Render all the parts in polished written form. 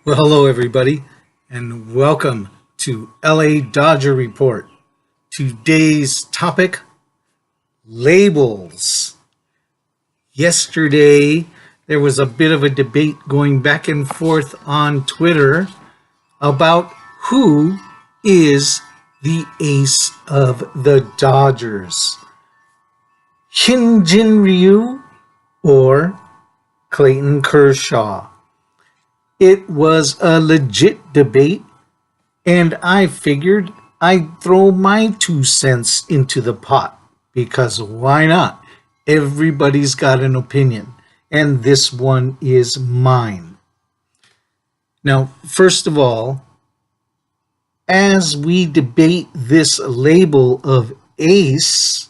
Well, hello everybody, and welcome to LA Dodger Report. Today's topic, labels. Yesterday, there was a bit of a debate going back and forth on Twitter about who is the ace of the Dodgers. Hyun-Jin Ryu or Clayton Kershaw. It was a legit debate, and I figured I'd throw my 2 cents into the pot, because why not? Everybody's got an opinion, and this one is mine. Now, first of all, as we debate this label of ace,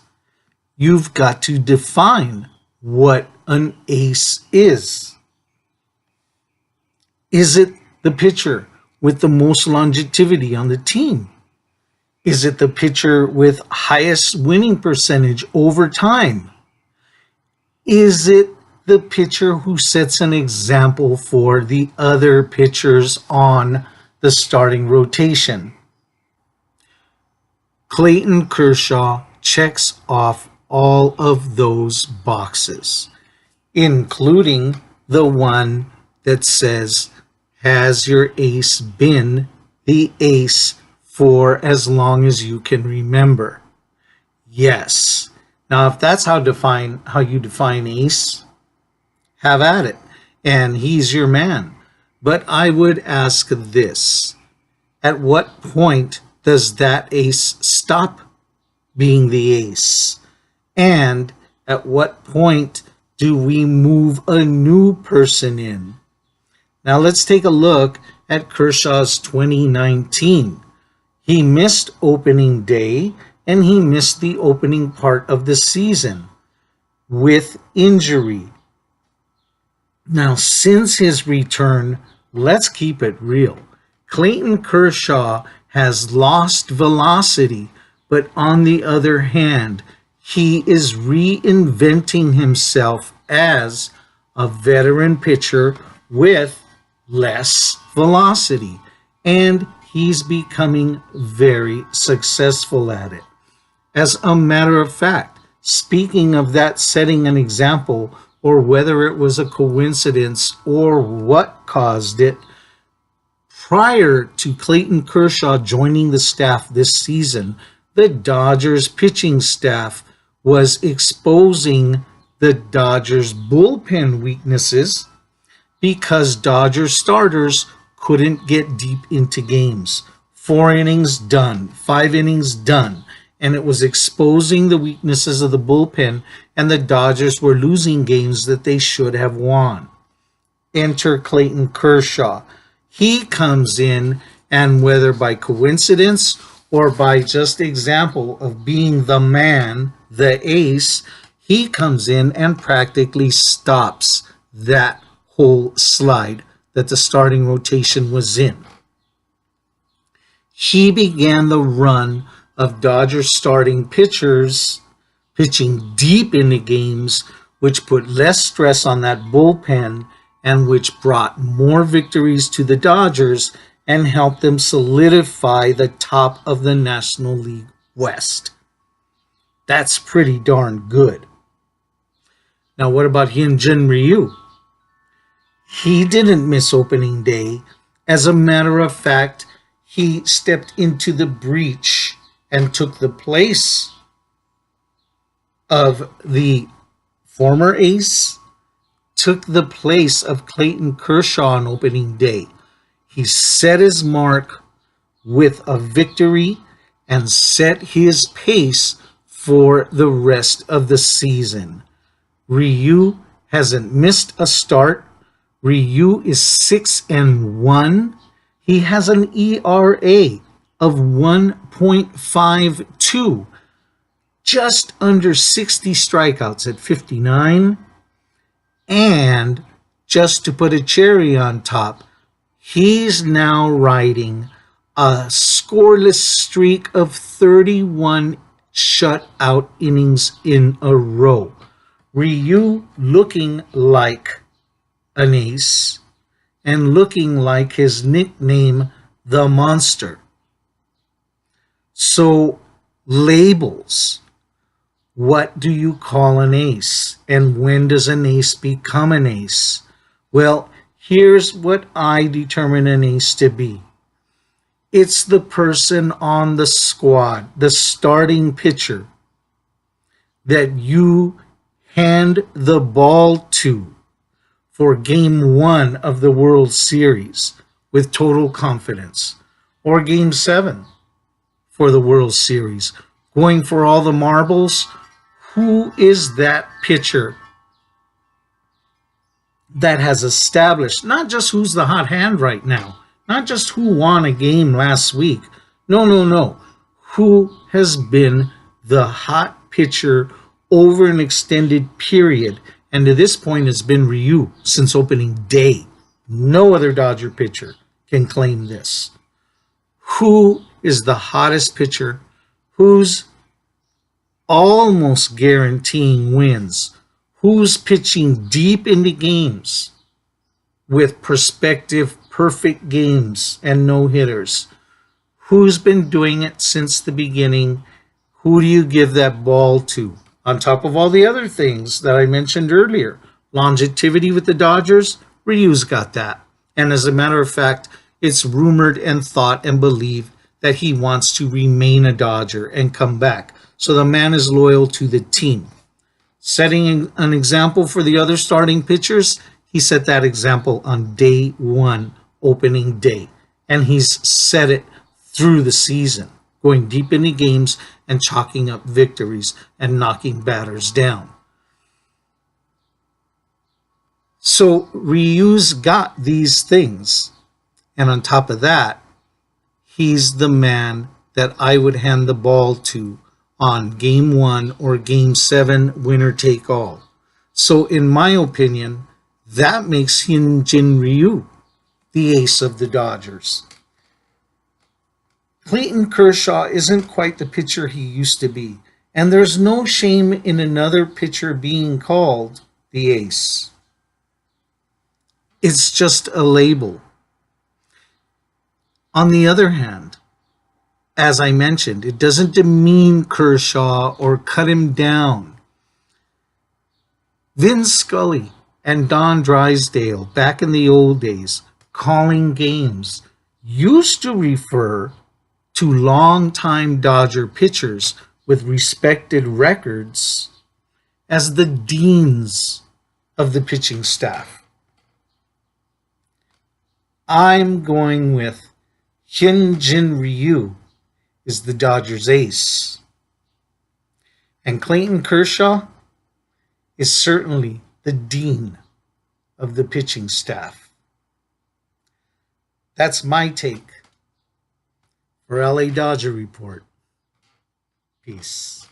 you've got to define what an ace is. Is it the pitcher with the most longevity on the team? Is it the pitcher with highest winning percentage over time? Is it the pitcher who sets an example for the other pitchers on the starting rotation? Clayton Kershaw checks off all of those boxes, including the one that says, has your ace been the ace for as long as you can remember? Yes. Now, if that's how you define ace, have at it, and he's your man. But I would ask this: at what point does that ace stop being the ace? And at what point do we move a new person in? Now let's take a look at Kershaw's 2019. He missed opening day and he missed the opening part of the season with injury. Now, since his return, let's keep it real. Clayton Kershaw has lost velocity, but on the other hand, he is reinventing himself as a veteran pitcher with less velocity, and he's becoming very successful at it. As a matter of fact, speaking of that setting an example, or whether it was a coincidence or what caused it, prior to Clayton Kershaw joining the staff this season, the Dodgers pitching staff was exposing the Dodgers bullpen weaknesses because Dodger starters couldn't get deep into games. 4 innings done, 5 innings done, and it was exposing the weaknesses of the bullpen, and the Dodgers were losing games that they should have won. Enter Clayton Kershaw. He comes in, and whether by coincidence or by just example of being the man, the ace, he comes in and practically stops that whole slide that the starting rotation was in. He began the run of Dodgers starting pitchers pitching deep into games, which put less stress on that bullpen and which brought more victories to the Dodgers and helped them solidify the top of the National League West. That's pretty darn good. Now, what about Hyun-Jin Ryu? He didn't miss opening day. As a matter of fact, he stepped into the breach and took the place of the former ace, took the place of Clayton Kershaw on opening day. He set his mark with a victory and set his pace for the rest of the season. Ryu hasn't missed a start. Ryu is 6-1. He has an ERA of 1.52, just under 60 strikeouts at 59. And just to put a cherry on top, he's now riding a scoreless streak of 31 shutout innings in a row. Ryu looking like an ace, and looking like his nickname, the Monster. So, labels. What do you call an ace? And when does an ace become an ace? Well, here's what I determine an ace to be. It's the person on the squad, the starting pitcher, that you hand the ball to for game 1 of the World Series with total confidence, or game 7 for the World Series, going for all the marbles. Who is that pitcher that has established not just who's the hot hand right now, not just who won a game last week, no, who has been the hot pitcher over an extended period, and to this point it's been Ryu since opening day. No other Dodger pitcher can claim this. Who is the hottest pitcher who's almost guaranteeing wins? Who's pitching deep into games with prospective perfect games and no-hitters? Who's been doing it since the beginning? Who do you give that ball to? On top of all the other things that I mentioned earlier, longevity with the Dodgers, Ryu's got that. And as a matter of fact, it's rumored and thought and believed that he wants to remain a Dodger and come back. So the man is loyal to the team. Setting an example for the other starting pitchers, he set that example on day 1, opening day. And he's set it through the season, going deep into games and chalking up victories and knocking batters down. So Ryu's got these things. And on top of that, he's the man that I would hand the ball to on game 1 or game 7, winner take all. So in my opinion, that makes Hyun-Jin Ryu the ace of the Dodgers. Clayton Kershaw isn't quite the pitcher he used to be, and there's no shame in another pitcher being called the ace. It's just a label. On the other hand, as I mentioned, it doesn't demean Kershaw or cut him down. Vin Scully and Don Drysdale, back in the old days, calling games, used to refer to longtime Dodger pitchers with respected records as the deans of the pitching staff. I'm going with Hyun-Jin Ryu is the Dodgers' ace. And Clayton Kershaw is certainly the dean of the pitching staff. That's my take for LA Dodger Report. Peace.